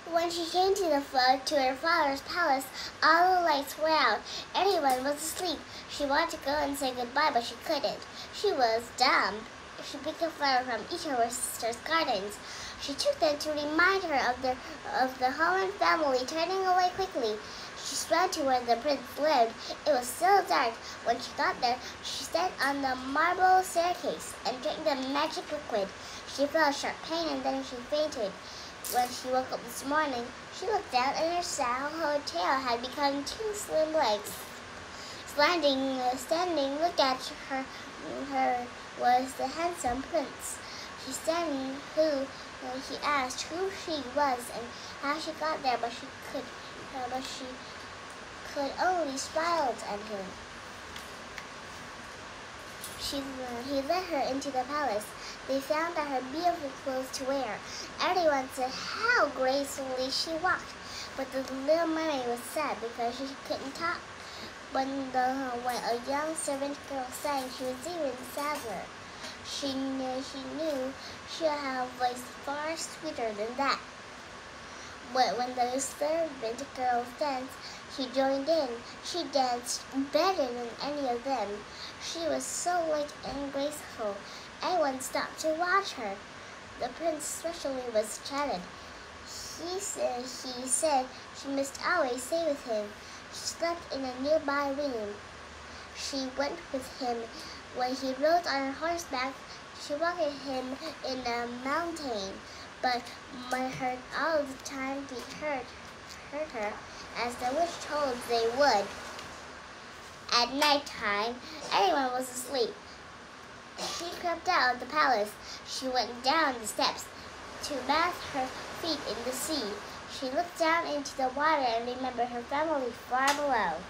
When she came to her father's palace, all the lights were out. Everyone was asleep. She wanted to go and say goodbye, but she couldn't. She was dumb. She picked a flower from each of her sister's gardens. She took them to remind her of the Holland family, turning away quickly. She swam to where the prince lived. It was still dark. When she got there, she sat on the marble staircase and drank the magic liquid. She felt a sharp pain and then she fainted. When she woke up this morning, she looked down and her sour tail had become two slim legs. Standing, look at her was the handsome prince. He asked who she was and how she got there, but she could only smile at him. He led her into the palace. They found out her beautiful clothes to wear. Everyone said how gracefully she walked, but the little mermaid was sad because she couldn't talk. When a young servant girl sang, she was even sadder. She knew she had a voice far sweeter than that. But when the servant girls danced, she joined in. She danced better than any of them. She was so light and graceful. Everyone stopped to watch her. The prince especially was chatted. He said she must always stay with him. She slept in a nearby room. She went with him when he rode on horseback. She walked with him in a mountain, but her all the time hurt her, as the witch told they would. At night time, everyone was asleep. She crept out of the palace. She went down the steps to bathe her feet in the sea. She looked down into the water and remembered her family far below.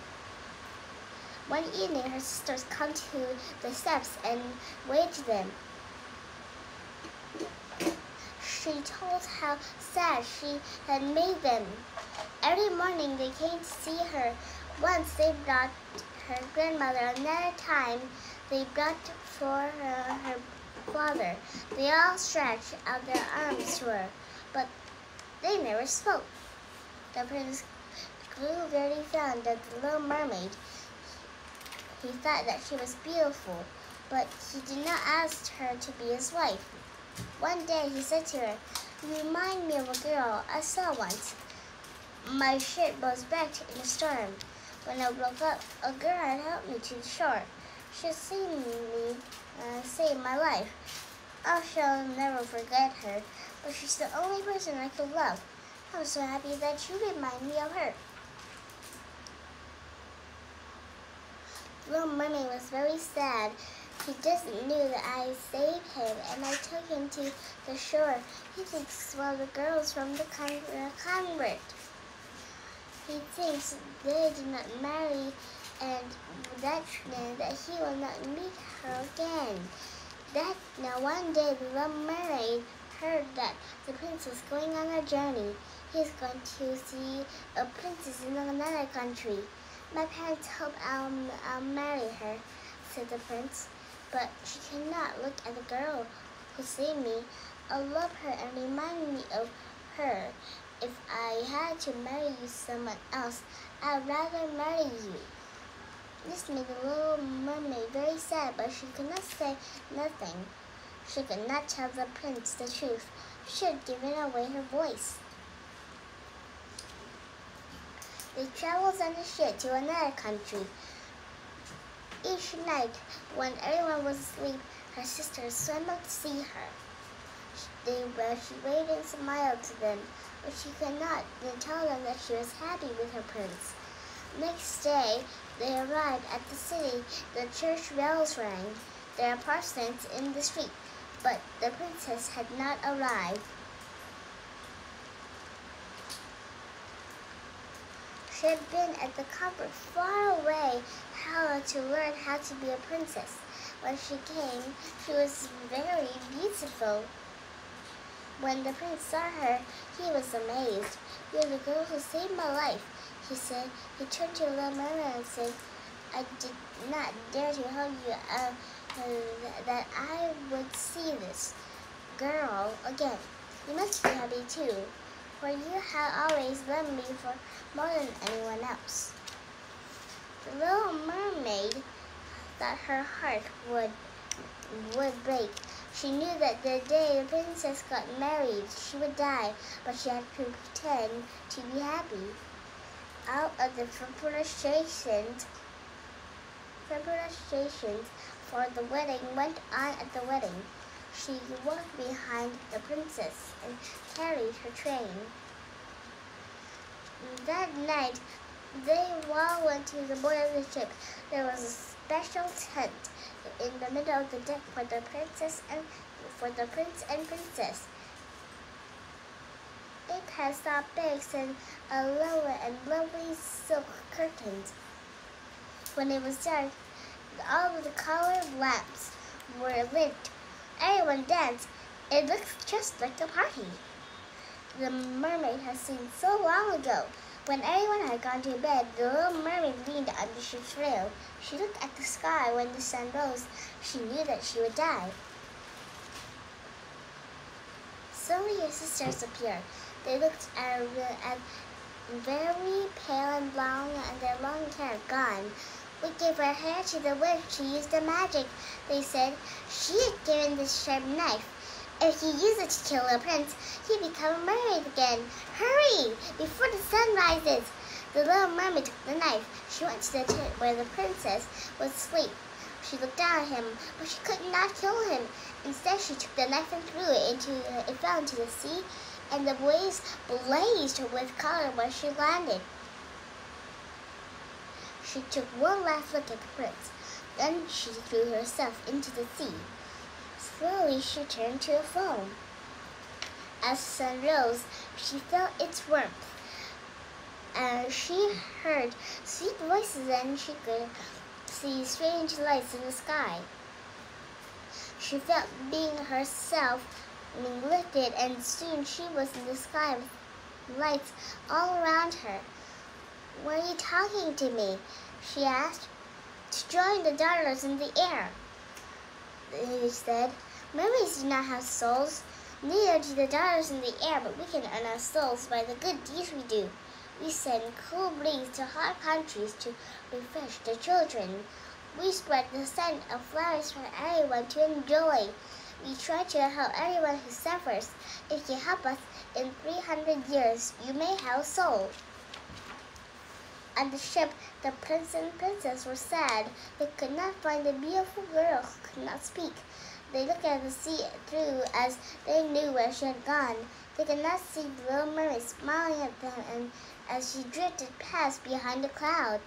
One evening, her sisters come to the steps and waved them. She told how sad she had made them. Every morning they came to see her. Once they brought her grandmother, another time they brought for her father. They all stretched out their arms to her, but they never spoke. The prince grew very fond of the little mermaid. He thought that she was beautiful, but he did not ask her to be his wife. One day he said to her, "You remind me of a girl I saw once. My ship was wrecked in a storm. When I woke up, a girl had helped me to the shore. She saved my life. I shall never forget her, but she's the only person I could love. I'm so happy that you remind me of her." Little mermaid was very sad. He doesn't know that I saved him and I took him to the shore. He thinks one of the girls from the convent. He thinks they did not marry and that he will not meet her again. Now one day the little mermaid heard that the prince was going on a journey. He is going to see a princess in another country. "My parents hope I'll marry her," said the prince. "But she cannot look at the girl who saved me. I'll love her and remind me of her. If I had to marry someone else, I'd rather marry you." This made the little mermaid very sad, but she could not say nothing. She could not tell the prince the truth. She had given away her voice. They traveled on a ship to another country. Each night, when everyone was asleep, her sisters swam up to see her. She waved and smiled to them, but she could not then tell them that she was happy with her prince. Next day, they arrived at the city. The church bells rang. There were parsons in the street, but the princess had not arrived. She had been at the convent far away to learn how to be a princess. When she came, she was very beautiful. When the prince saw her, he was amazed. "You're the girl who saved my life," he said. He turned to the little mermaid and said, "I did not dare to tell you that I would see this girl again. You must be happy too." for you have always loved me for more than anyone else." The little mermaid thought her heart would break. She knew that the day the princess got married, she would die, but she had to pretend to be happy. Out of the preparations for the wedding went on at the wedding. She walked behind the princess and carried her train. That night, they all went to the board of the ship. There was a special tent in the middle of the deck for the prince and princess. It had soft beds and lovely silk curtains. When it was dark, all of the colored lamps were lit. Everyone danced. It looked just like a party the mermaid had seen so long ago. When everyone had gone to bed, the little mermaid leaned on the ship's rail. She looked at the sky. When the sun rose, she knew that she would die. Suddenly her sisters appeared. They looked at very pale and blonde, and their long hair gone. "We gave her hair to the witch to use the magic," they said. "She had given this sharp knife. If you use it to kill a prince, he'll become a mermaid again. Hurry, before the sun rises." The little mermaid took the knife. She went to the tent where the princess was asleep. She looked down at him, but she could not kill him. Instead, she took the knife and threw it it fell into the sea, and the waves blazed with color when she landed. She took one last look at the prince. Then she threw herself into the sea. Slowly she turned to a foam. As the sun rose, she felt its warmth, and she heard sweet voices, and she could see strange lights in the sky. She felt being herself lifted, and soon she was in the sky with lights all around her. "Why are you talking to me?" she asked. "To join the daughters in the air," they said. "Mermaids do not have souls. Neither do the daughters in the air, but we can earn our souls by the good deeds we do. We send cool breeze to hot countries to refresh the children. We spread the scent of flowers for everyone to enjoy. We try to help everyone who suffers. If you help us, in 300 years, you may have a soul." On the ship, the prince and princess were sad. They could not find the beautiful girl who could not speak. They looked at the sea through as they knew where she had gone. They could not see the little mermaid smiling at them and as she drifted past behind a cloud.